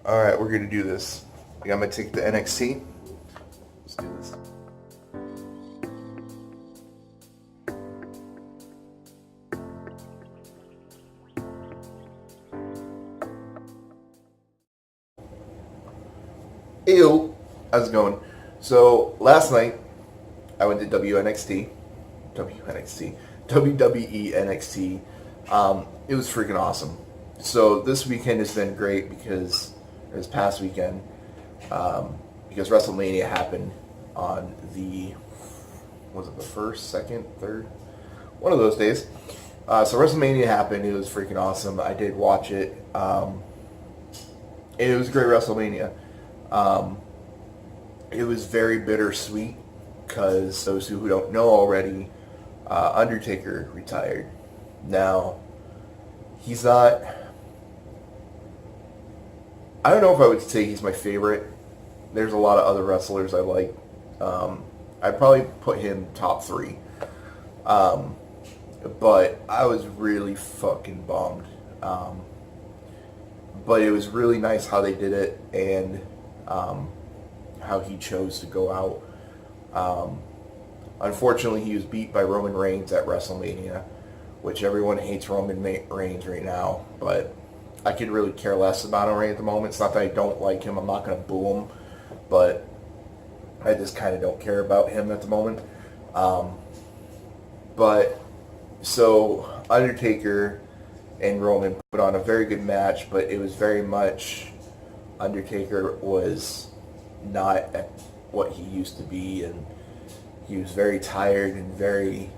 Alright, we're going to do this. I'm going to take the NXT. Let's do this. Ew. How's it going? So, last night, I went to WWE NXT. It was freaking awesome. So, this weekend has been great because, this past weekend, because WrestleMania happened on the, was it the 1st, 2nd, 3rd? One of those days. So WrestleMania happened. It was freaking awesome. I did watch it. It was a great WrestleMania. It was very bittersweet because those who don't know already, Undertaker retired. Now, he's not, I don't know if I would say he's my favorite. There's a lot of other wrestlers I like. I'd probably put him top 3. But I was really fucking bummed. But it was really nice how they did it and how he chose to go out. Unfortunately, he was beat by Roman Reigns at WrestleMania, which everyone hates Roman Reigns right now, but I could really care less about him right at the moment. It's not that I don't like him. I'm not going to boo him, but I just kind of don't care about him at the moment. But so Undertaker and Roman put on a very good match, but it was very much Undertaker was not at what he used to be, and he was very tired and very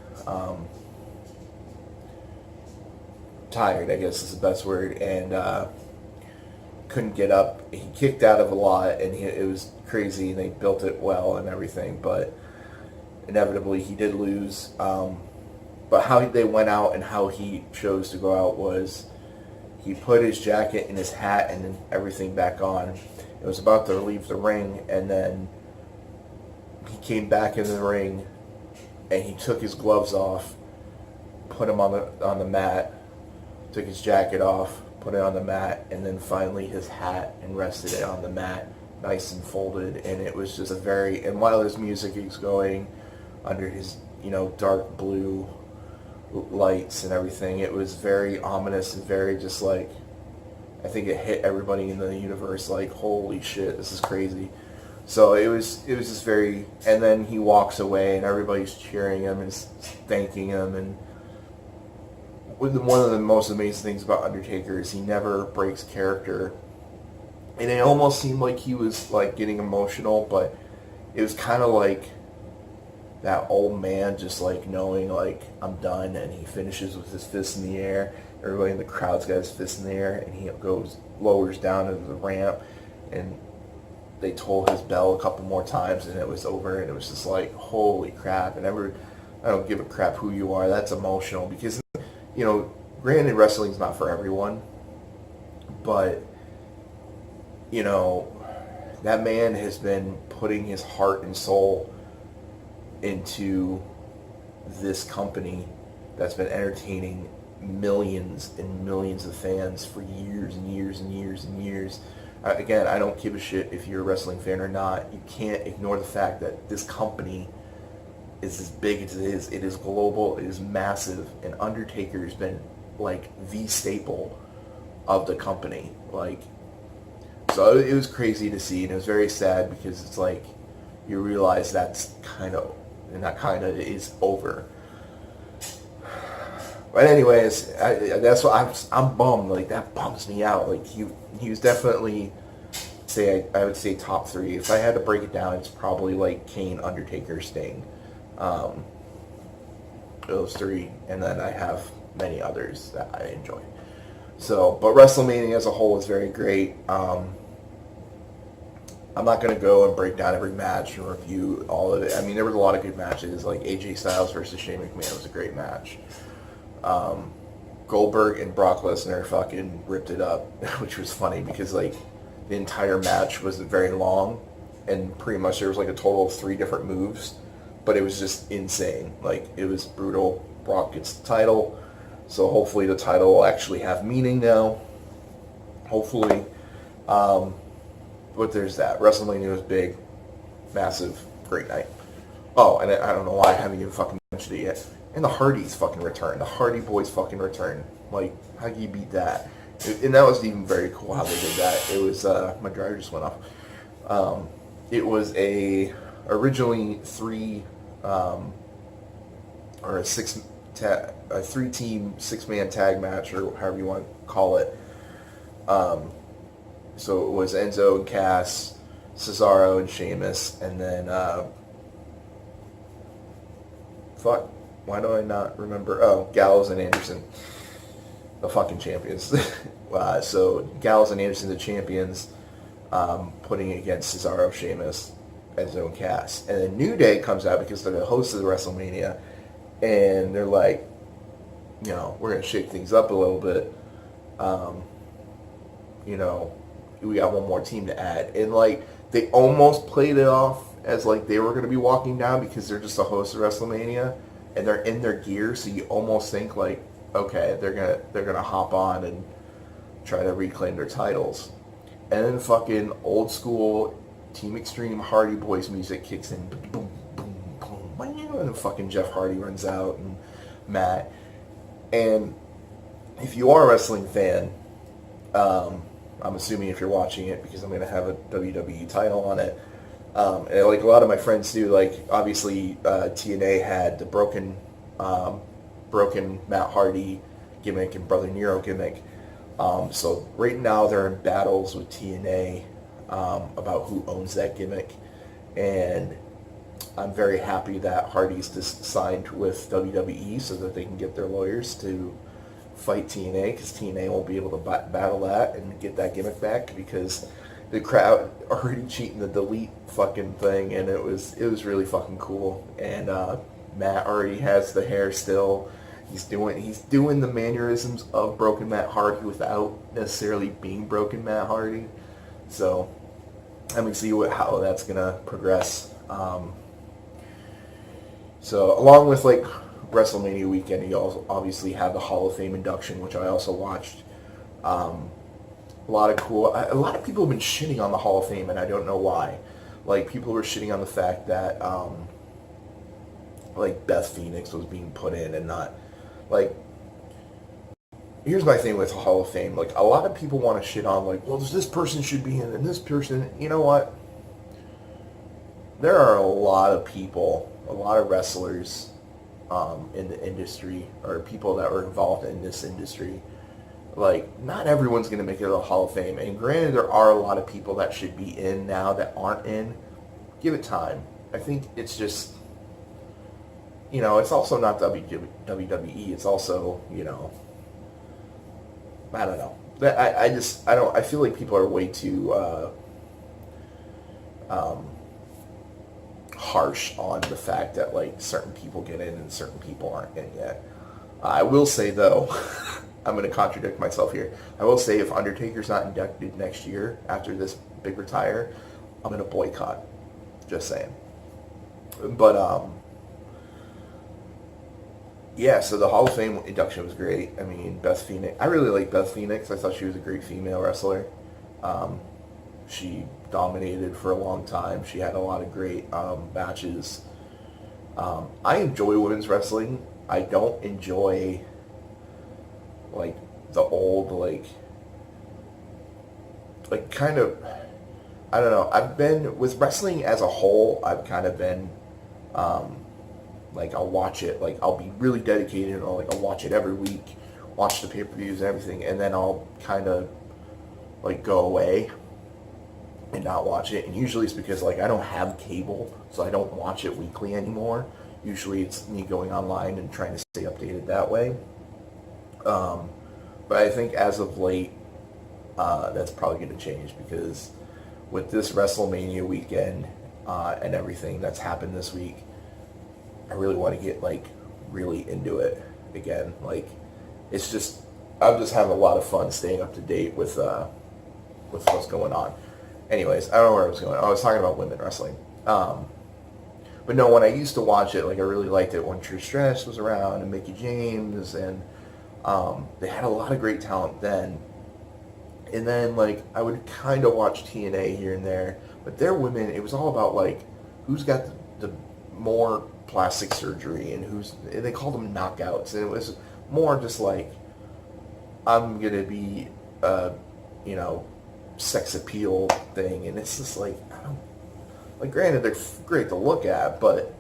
tired, I guess is the best word, and couldn't get up. He kicked out of a lot, and it was crazy, and they built it well and everything, but inevitably he did lose. But how they went out and how he chose to go out was he put his jacket and his hat and everything back on. It was about to leave the ring, and then he came back in the ring and he took his gloves off, put them on the mat, took his jacket off, put it on the mat, and then finally his hat and rested it on the mat, nice and folded. And it was just a very, and while his music is going under his, dark blue lights and everything, it was very ominous and very just like, I think it hit everybody in the universe like, holy shit, this is crazy. So it was just very, and then he walks away and everybody's cheering him and thanking him. And one of the most amazing things about Undertaker is he never breaks character, and it almost seemed like he was like getting emotional, but it was kind of like that old man just like knowing like, I'm done, and he finishes with his fist in the air. Everybody in the crowd's got his fist in the air, and he lowers down into the ramp, and they toll his bell a couple more times, and it was over. And it was just like, holy crap. And I don't give a crap who you are, that's emotional, because granted, wrestling's not for everyone, but that man has been putting his heart and soul into this company that's been entertaining millions and millions of fans for years and years and years and years. Again, I don't give a shit if you're a wrestling fan or not. You can't ignore the fact that this company is as big as it is. It is global. It is massive. And Undertaker has been like the staple of the company. So it was crazy to see, and it was very sad because it's like you realize that's it is over. But anyways, that's what I'm bummed. Like, that bums me out. Like, he was definitely, I would say top 3. If I had to break it down, it's probably like Kane, Undertaker, Sting. Those 3, and then I have many others that I enjoy. So, but WrestleMania as a whole is very great. I'm not going to go and break down every match and review all of it. I mean, there was a lot of good matches, like AJ Styles versus Shane McMahon was a great match. Goldberg and Brock Lesnar fucking ripped it up, which was funny because like the entire match wasn't very long, and pretty much there was like a total of 3 different moves, but it was just insane. Like, it was brutal. Brock gets the title, so hopefully the title will actually have meaning now. Hopefully. But there's that. WrestleMania was big, massive, great night. Oh, and I don't know why I haven't even fucking mentioned it yet. And the Hardys fucking returned. The Hardy Boys fucking returned. Like, how do you beat that? And that was even very cool how they did that. It was, my dryer just went off. It was originally a 3-team, 6-man tag match, or however you want to call it. So it was Endzone Cast, Cesaro, and Sheamus, and then, why do I not remember? Oh, Gallows and Anderson, the fucking champions. So Gallows and Anderson, the champions, putting it against Cesaro, Sheamus, Endzone Cast. And then New Day comes out because they're the hosts of the WrestleMania, and they're like, we're going to shake things up a little bit. We got one more team to add. And, like, they almost played it off as, like, they were going to be walking down because they're just the host of WrestleMania, and they're in their gear, so you almost think, like, okay, they're gonna hop on and try to reclaim their titles. And then fucking old school Team Extreme Hardy Boys music kicks in. Boom, boom, boom, and then fucking Jeff Hardy runs out, and Matt. And if you are a wrestling fan, I'm assuming if you're watching it, because I'm going to have a WWE title on it, and like a lot of my friends do, like obviously TNA had the broken Matt Hardy gimmick and Brother Nero gimmick. So right now they're in battles with TNA about who owns that gimmick, and I'm very happy that Hardy's just signed with WWE so that they can get their lawyers to fight TNA, because TNA won't be able to battle that and get that gimmick back, because the crowd already cheating the delete fucking thing, and it was really fucking cool. And Matt already has the hair still. He's doing the mannerisms of broken Matt Hardy without necessarily being broken Matt Hardy. So let me see how that's gonna progress. So along with like WrestleMania weekend, you also obviously have the Hall of Fame induction, which I also watched. A lot of people have been shitting on the Hall of Fame, and I don't know why. Like, people were shitting on the fact that like Beth Phoenix was being put in, and not like. Here's my thing with the Hall of Fame. Like, a lot of people want to shit on, like, well, this person should be in, and this person. You know what? There are a lot of people, a lot of wrestlers in the industry, or people that were involved in this industry. Like, not everyone's going to make it to the Hall of Fame. And granted, there are a lot of people that should be in now that aren't in. Give it time. I think it's just, it's also not WWE. It's also, I don't know. I feel like people are way too harsh on the fact that, like, certain people get in and certain people aren't in yet. I will say, though, I'm going to contradict myself here. I will say, if Undertaker's not inducted next year after this big retire, I'm going to boycott. Just saying. But, yeah, so the Hall of Fame induction was great. I mean, Beth Phoenix. I really like Beth Phoenix. I thought she was a great female wrestler. She dominated for a long time. She had a lot of great matches. I enjoy women's wrestling. I don't enjoy, like, the old, like kind of, I don't know. I've been, with wrestling as a whole, I've kind of been, like, I'll watch it, like, I'll be really dedicated, and I'll watch it every week, watch the pay-per-views and everything, and then I'll kind of, like, go away and not watch it. And usually it's because, like, I don't have cable, so I don't watch it weekly anymore. Usually it's me going online and trying to stay updated that way. But I think as of late, that's probably going to change, because with this WrestleMania weekend and everything that's happened this week, I really want to get, like, really into it again. Like, it's just, I'm just having a lot of fun staying up to date with what's going on. Anyways, I don't know where I was going. I was talking about women wrestling. But no, when I used to watch it, like, I really liked it when Trish Stratus was around and Mickie James, and they had a lot of great talent then. And then, like, I would kind of watch TNA here and there, but their women, it was all about, like, who's got the more plastic surgery and and they called them knockouts. And it was more just like, I'm going to be, you know, sex appeal thing. And it's just like, I don't, like, granted, they're great to look at, but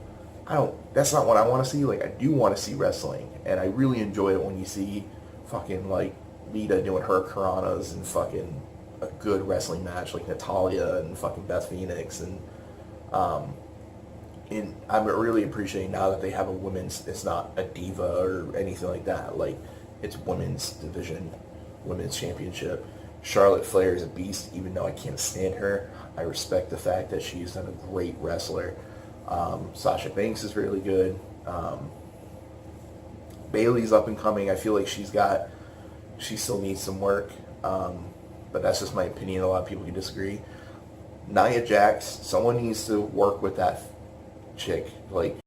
that's not what I want to see. Like, I do want to see wrestling. And I really enjoy it when you see fucking, like, Lita doing her Karanas and fucking a good wrestling match like Natalya and fucking Beth Phoenix. And I'm really appreciating now that they have a women's, it's not a diva or anything like that. Like, it's women's division, women's championship. Charlotte Flair is a beast, even though I can't stand her. I respect the fact that she's a great wrestler. Sasha Banks is really good. Bayley's up and coming. I feel like she still needs some work. But that's just my opinion. A lot of people can disagree. Nia Jax, someone needs to work with that chick. Like,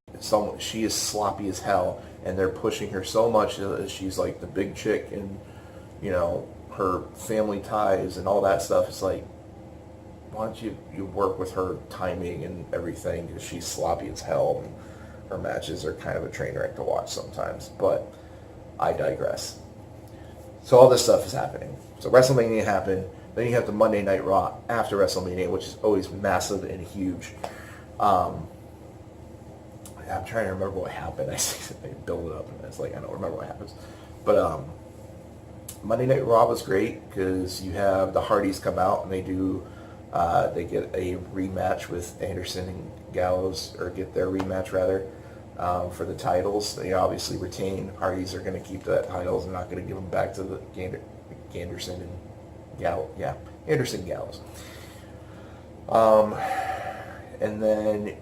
she is sloppy as hell, and they're pushing her so much that she's like the big chick, and you know, her family ties and all that stuff. It's like, why don't you work with her timing and everything, because she's sloppy as hell, and her matches are kind of a train wreck to watch sometimes. But I digress. So all this stuff is happening. So WrestleMania happened. Then you have the Monday Night Raw after WrestleMania, which is always massive and huge. I'm trying to remember what happened. I build it up, and it's like, I don't remember what happens. But Monday Night Raw was great because you have the Hardys come out and they get a rematch with Anderson and Gallows, or get their rematch rather, for the titles. They obviously retain. Hardys are going to keep that titles. They're not going to give them back to the Anderson and Gallows. Yeah, Anderson Gallows. And then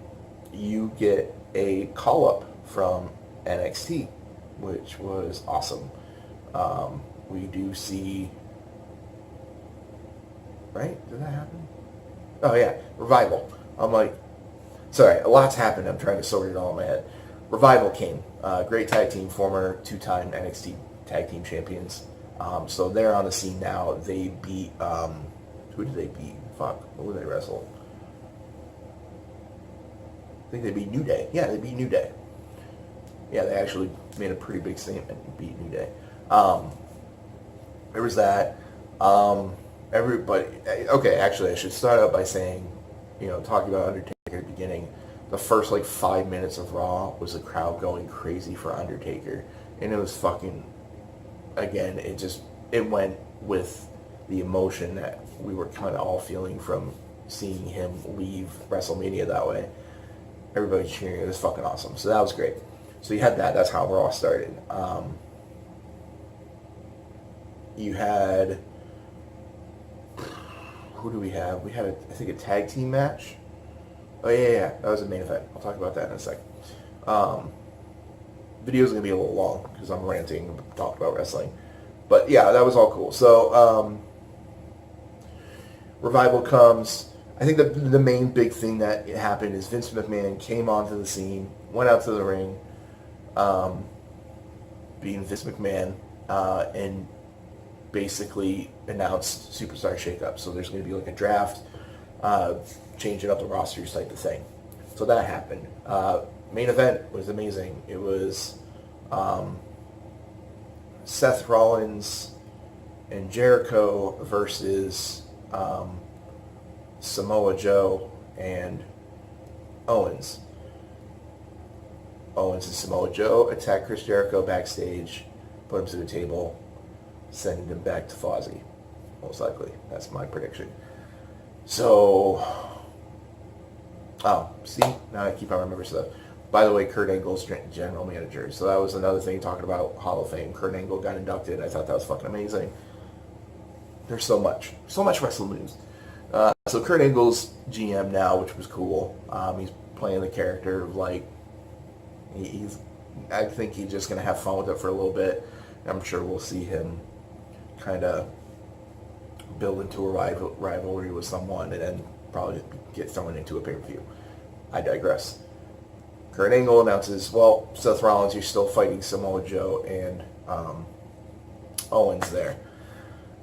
you get a call-up from NXT, which was awesome. We do see... Right? Did that happen? Oh, yeah. Revival. I'm like... Sorry, a lot's happened. I'm trying to sort it all in my head. Revival came. Great tag team, former two-time NXT tag team champions. So they're on the scene now. They beat... who did they beat? Fuck. Who did they wrestle? I think they beat New Day. Yeah, they beat New Day. Yeah, they actually made a pretty big statement and beat New Day. There was that. Everybody... Okay, actually, I should start out by saying, you know, talking about Undertaker at the beginning, the first, 5 minutes of Raw was the crowd going crazy for Undertaker. And it was fucking... Again, it went with the emotion that we were kind of all feeling from seeing him leave WrestleMania that way. Everybody cheering. It was fucking awesome. So that was great. So you had that. That's how Raw started. You had... Who do we have? We had, I think, a tag team match. Oh, yeah. That was a main event. I'll talk about that in a sec. Video's going to be a little long because I'm ranting and talking about wrestling. But, yeah, that was all cool. So, Revival comes. I think the main big thing that happened is Vince McMahon came onto the scene, went out to the ring, being Vince McMahon, and basically announced Superstar Shakeup. So there's going to be a draft, changing up the rosters type of thing. So that happened. Main event was amazing. It was Seth Rollins and Jericho versus Samoa Joe and Owens. Owens and Samoa Joe attack Chris Jericho backstage, put him to the table, sending him back to Fozzy, most likely. That's my prediction. So, see, now I keep on remembering stuff. By the way, Kurt Angle's general manager. So that was another thing talking about Hall of Fame. Kurt Angle got inducted. I thought that was fucking amazing. There's so much wrestling news. So Kurt Angle's GM now, which was cool. He's playing the character of I think he's just going to have fun with it for a little bit. I'm sure we'll see him kind of build into a rivalry with someone and then probably get someone into a pay-per-view. I digress. Kurt Angle announces, well, Seth Rollins, you're still fighting Samoa Joe and Owens there.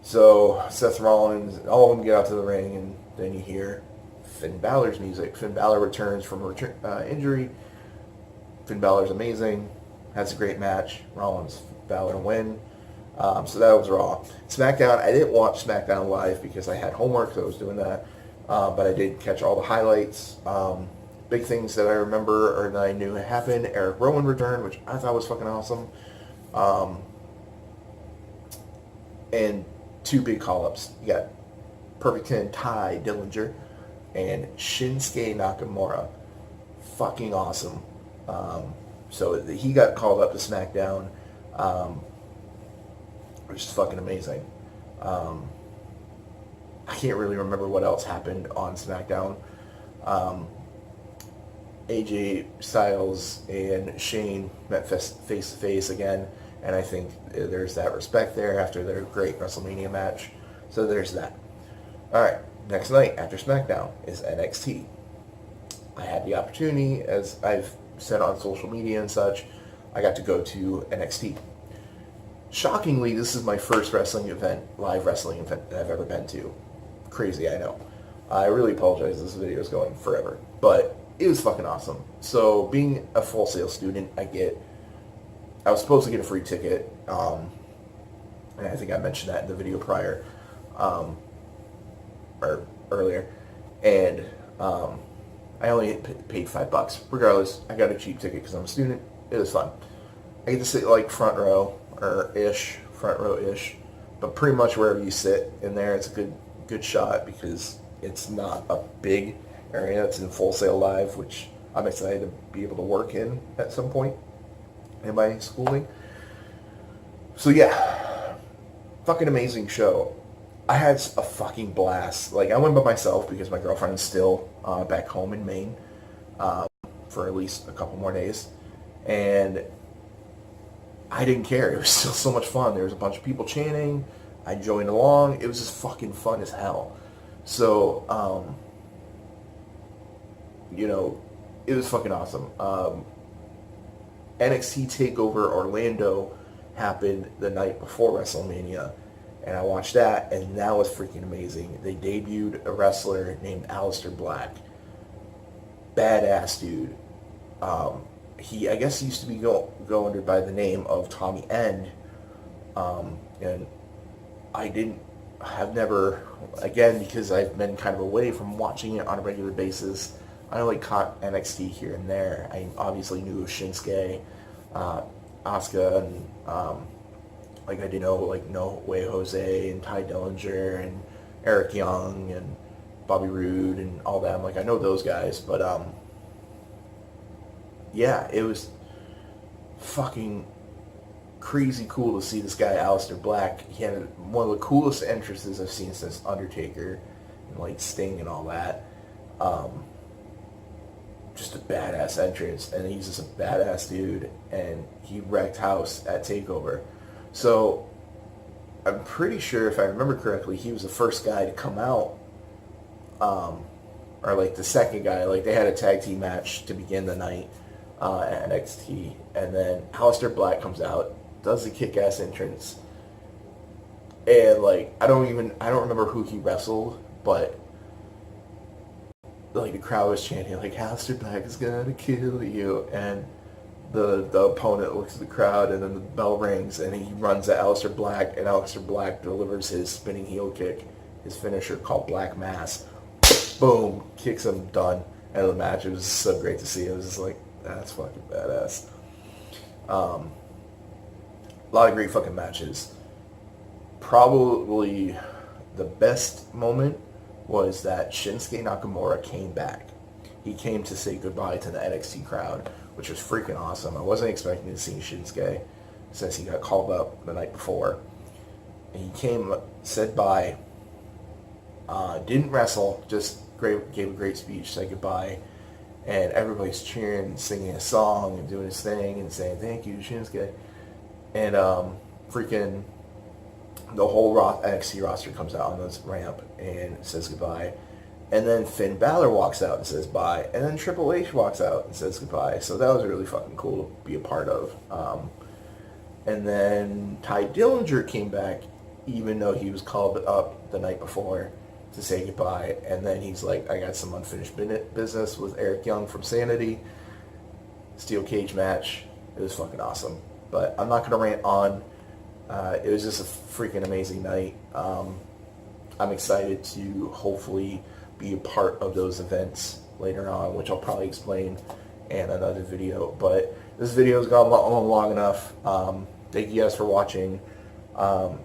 So Seth Rollins, all of them get out to the ring, and then you hear Finn Balor's music. Finn Balor returns from injury. Finn Balor's amazing, has a great match. Rollins, Balor win. So that was Raw. SmackDown, I didn't watch SmackDown live because I had homework, so I was doing that. But I did catch all the highlights. Big things that I remember or that I knew happened. Eric Rowan returned, which I thought was fucking awesome. And two big call-ups. You got Perfect 10 Ty Dillinger and Shinsuke Nakamura. Fucking awesome. So he got called up to SmackDown, which is fucking amazing. I can't really remember what else happened on SmackDown. AJ Styles and Shane met face to face again, and I think there's that respect there after their great WrestleMania match. So there's that. All right, next night after SmackDown is NXT. I had the opportunity, as I've said on social media and such, I got to go to NXT. Shockingly, this is my first wrestling event, live wrestling event that I've ever been to. Crazy, I know. I really apologize, this video is going forever, but it was fucking awesome. So, being a Full Sail student, I was supposed to get a free ticket, and I think I mentioned that in the video prior, or earlier, and I only paid $5. Regardless, I got a cheap ticket because I'm a student. It was fun. I get to sit like front row ish, but pretty much wherever you sit in there, it's a good shot because it's not a big area. It's in Full Sail Live, which I'm excited to be able to work in at some point in my schooling. So yeah, fucking amazing show. I had a fucking blast. Like, I went by myself because my girlfriend is still back home in Maine for at least a couple more days, and I didn't care. It was still so much fun. There was a bunch of people chanting. I joined along. It was just fucking fun as hell. So, it was fucking awesome. NXT Takeover Orlando happened the night before WrestleMania, and I watched that, and that was freaking amazing. They debuted a wrestler named Alistair Black. Badass dude. I guess he used to be go under by the name of Tommy End, and I've never, again, because I've been kind of away from watching it on a regular basis, I only caught NXT here and there. I obviously knew Shinsuke, Asuka, and I didn't know No Way Jose and Ty Dillinger and Eric Young and Bobby Roode and all that. I know those guys, but yeah, it was fucking crazy cool to see this guy, Alistair Black. He had one of the coolest entrances I've seen since Undertaker and Sting and all that. Just a badass entrance, and he's just a badass dude, and he wrecked house at TakeOver. So I'm pretty sure, if I remember correctly, he was the first guy to come out, or the second guy. They had a tag team match to begin the night at NXT, and then Alistair Black comes out, does the kick-ass entrance, and I don't remember who he wrestled, but the crowd was chanting Alistair Black is gonna kill you, and the opponent looks at the crowd, and then the bell rings, and he runs at Alistair Black, and Alistair Black delivers his spinning heel kick, his finisher called Black Mass. Boom, kicks him, done. End of the match. It was so great to see. It was just that's fucking badass. A lot of great fucking matches. Probably the best moment was that Shinsuke Nakamura came back. He came to say goodbye to the NXT crowd, which was freaking awesome. I wasn't expecting to see Shinsuke since he got called up the night before. And he came, said bye, didn't wrestle, just gave a great speech, said goodbye, and everybody's cheering, singing a song, and doing his thing, and saying thank you, Shinsuke. And freaking the whole NXT roster comes out on this ramp and says goodbye. And then Finn Balor walks out and says bye. And then Triple H walks out and says goodbye. So that was really fucking cool to be a part of. And then Ty Dillinger came back even though he was called up the night before to say goodbye. And then he's like, I got some unfinished business with Eric Young from Sanity. Steel cage match. It was fucking awesome. But I'm not going to rant on. It was just a freaking amazing night. I'm excited to hopefully be a part of those events later on, which I'll probably explain in another video. But this video's gone long enough. Thank you guys for watching. I'll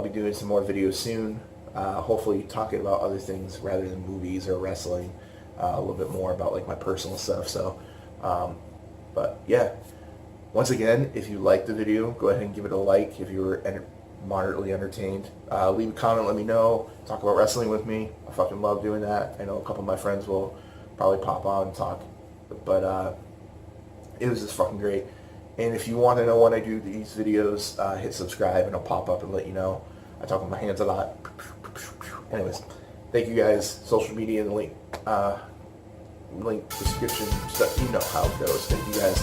be doing some more videos soon. Hopefully talking about other things rather than movies or wrestling. A little bit more about like my personal stuff. So, but yeah. Once again, if you liked the video, go ahead and give it a like. If you were moderately entertained, leave a comment, let me know. Talk about wrestling with me. I fucking love doing that. I know a couple of my friends will probably pop on and talk. But it was just fucking great. And if you want to know when I do these videos, hit subscribe and it'll pop up and let you know. I talk with my hands a lot. Anyways, thank you guys. Social media and link description stuff. You know how it goes. Thank you guys.